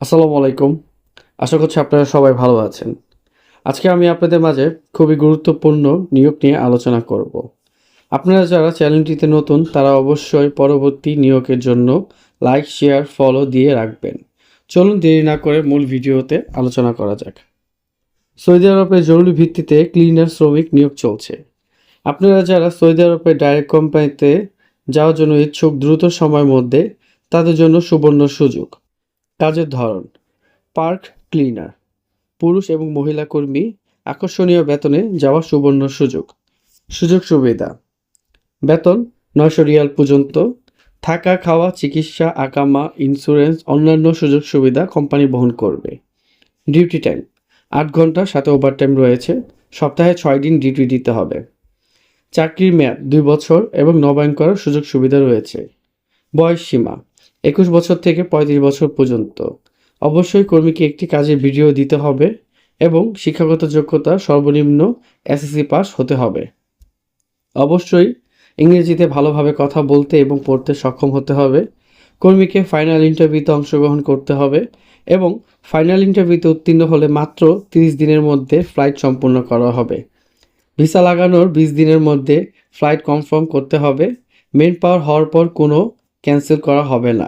আসসালামু আলাইকুম। আশা করছি আপনারা সবাই ভালো আছেন। আজকে আমি আপনাদের মাঝে খুবই গুরুত্বপূর্ণ নিয়োগ নিয়ে আলোচনা করব। আপনারা যারা চ্যানেলটিতে নতুন তারা অবশ্যই পরবর্তী নিয়োগের জন্য লাইক, শেয়ার, ফলো দিয়ে রাখবেন। চলুন দেরি না করে মূল ভিডিওতে আলোচনা করা যাক। সৌদি আরবে জরুরি ভিত্তিতে ক্লিনার শ্রমিক নিয়োগ চলছে। আপনারা যারা সৌদি আরবের ডাইরেক্ট কোম্পানিতে যাওয়ার জন্য ইচ্ছুক দ্রুত সময়ের মধ্যে তাদের জন্য সুবর্ণ সুযোগ। কাজের ধরন: পার্ক ক্লিনার, পুরুষ এবং মহিলা কর্মী, আকর্ষণীয় বেতনে যাওয়ার সুবর্ণ সুযোগ। সুযোগ সুবিধা: বেতন ৯০০ রিয়াল পর্যন্ত, থাকা, খাওয়া, চিকিৎসা, আকামা, ইন্স্যুরেন্স, অন্যান্য সুযোগ সুবিধা কোম্পানি বহন করবে। ডিউটি টাইম ৮ ঘন্টা, সাথে ওভারটাইম রয়েছে। সপ্তাহে ৬ দিন ডিউটি দিতে হবে। চাকরির মেয়াদ ২ বছর এবং নবায়ন করার সুযোগ সুবিধা রয়েছে। বয়স সীমা ২১ বছর থেকে ৩৫ বছর পর্যন্ত। অবশ্যই কর্মীকে একটি কাজের ভিডিও দিতে হবে এবং শিক্ষাগত যোগ্যতা সর্বনিম্ন এসএসসি পাস হতে হবে। অবশ্যই ইংরেজিতে ভালোভাবে কথা বলতে এবং পড়তে সক্ষম হতে হবে। কর্মীকে ফাইনাল ইন্টারভিউতে অংশগ্রহণ করতে হবে এবং ফাইনাল ইন্টারভিউতে উত্তীর্ণ হলে মাত্র ৩০ দিনের মধ্যে ফ্লাইট সম্পূর্ণ করা হবে। ভিসা লাগানোর ২০ দিনের মধ্যে ফ্লাইট কনফার্ম করতে হবে। মেন পাওয়ার হওয়ার পর কোনো ক্যান্সেল করা হবে না।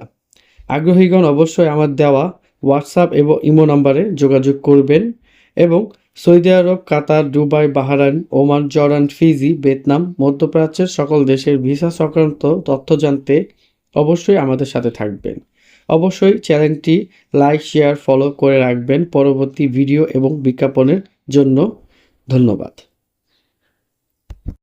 আগ্রহীগণ অবশ্যই আমার দেওয়া হোয়াটসঅ্যাপ এবং ইমো নাম্বারে যোগাযোগ করবেন এবং Saudi Arab, Qatar, Dubai, Bahrain, Oman, Jordan, Fiji, Vietnam, মধ্যপ্রাচ্যের সকল দেশের ভিসা সংক্রান্ত তথ্য জানতে অবশ্যই আমাদের সাথে থাকবেন। অবশ্যই চ্যানেলটি লাইক, শেয়ার, ফলো করে রাখবেন পরবর্তী ভিডিও এবং বিজ্ঞাপনের জন্য। ধন্যবাদ।